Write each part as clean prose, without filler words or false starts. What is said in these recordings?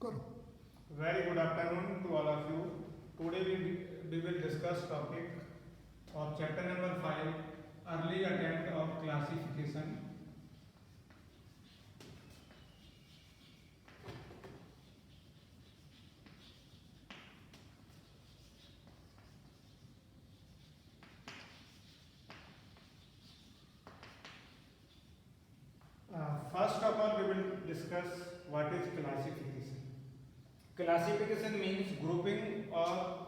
Very good afternoon to all of you. Today we will discuss topic of chapter number 5, early attempt of classification. First of all, we will discuss what is classification. Classification means grouping or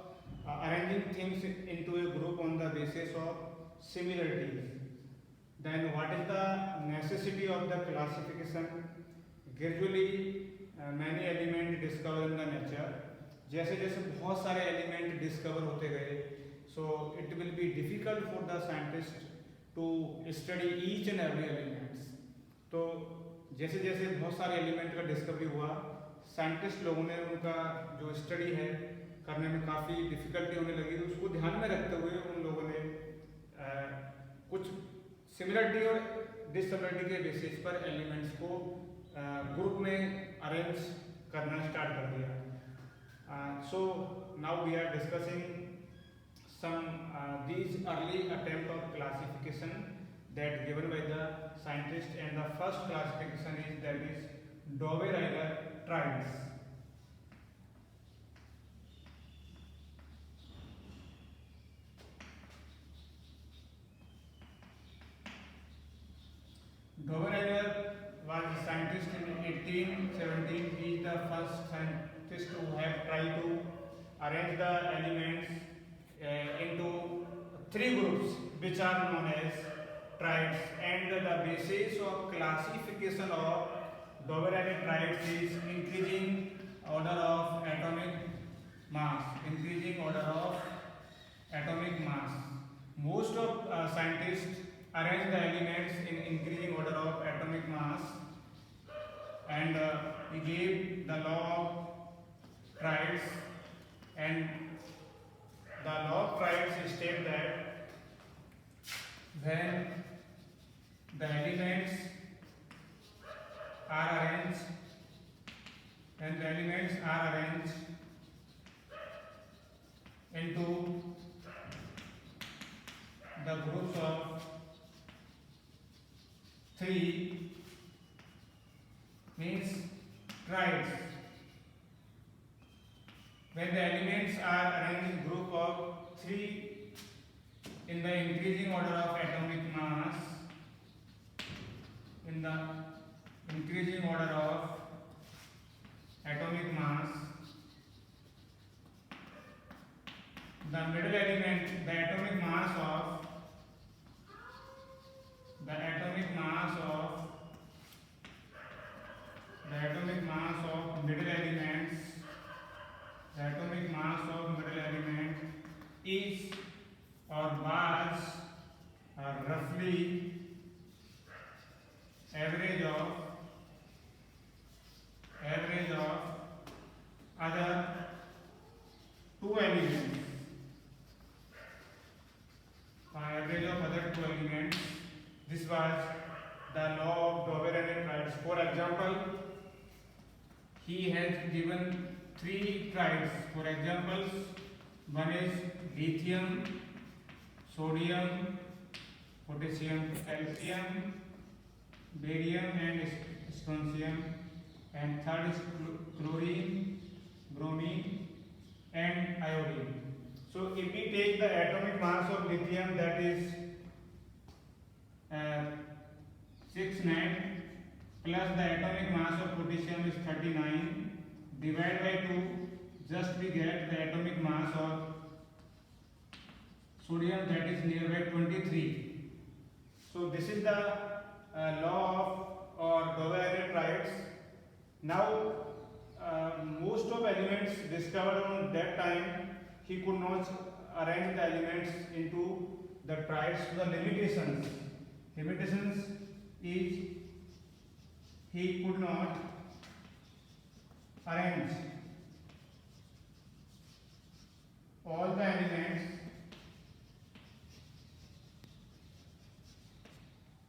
arranging things into a group on the basis of similarities. Then, what is the necessity of the classification? Gradually, many elements discovered in the nature. जैसे जैसे बहुत सारे element discover होते गए, so it will be difficult for the scientist to study each and every elements. तो जैसे जैसे बहुत सारे एलिमेंट का डिस्कवरी हुआ, साइंटिस्ट लोगों ने उनका जो स्टडी है करने में काफ़ी डिफ़िकल्टी होने लगी. तो उसको ध्यान में रखते हुए उन लोगों ने कुछ सिमिलरिटी और डिससिमिलरिटी के बेसिस पर एलिमेंट्स को ग्रुप में अरेंज करना स्टार्ट कर दिया. So now we are discussing some these early attempt of classification that given by the scientist, and the first classification is that is Dovre-Riner triads. Dovre-Riner was a scientist in 1817. He is the first scientist who have tried to arrange the elements into three groups which are known as triads, and the basis of classification of Dovre-Riner triads is increasing order of atomic mass. Increasing order of atomic mass. Most of scientists arrange the elements in increasing order of atomic mass, and he gave the law of triads, and the law of triads states that when the elements are arranged, into the groups of three, means triads. When the elements are arranged in group of three in the increasing order of atomic mass, in the increasing order of atomic mass, the middle element, the atomic mass of middle elements, the atomic mass of middle element is or was roughly average of other two elements. Average of other two elements. This was the law of Dovre-Riner triads. For example, he has given three triads. For examples, one is lithium, sodium, potassium, calcium, barium and strontium, and third is chlorine, bromine and iodine. So if we take the atomic mass of lithium, that is 6 plus the atomic mass of potassium is 39, divide by 2, just we get the atomic mass of sodium, that is nearby 23. So this is the law of or Dovre-Riner triads. Now most of elements discovered on that time, he could not arrange the elements into the triads. So the limitations is he could not arrange all the elements.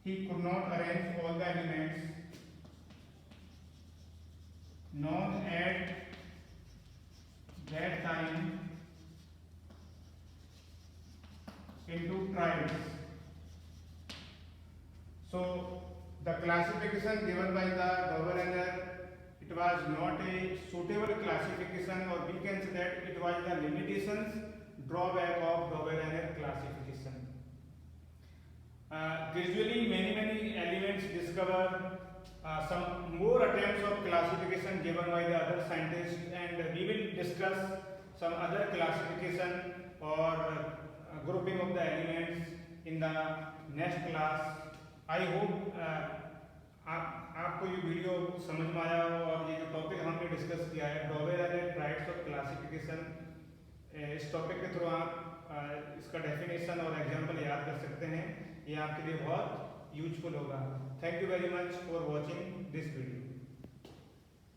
He could not arrange all the elements known at tribes. So the classification given by the governor, it was not a suitable classification, or we can say that it was the limitations, drawback of governor classification. Gradually many elements discover some more attempts of classification given by the other scientists, and we will discuss some other classification or grouping of the elements in the next class. I hope आपको ये video समझ में आया हो, और ये जो topic हमने डिस्कस किया है dowel and tribes of classification, इस टॉपिक के थ्रू आप इसका डेफिनेशन और एग्जांपल याद कर सकते हैं. ये आपके लिए बहुत यूजफुल होगा. Thank you very much for watching this video.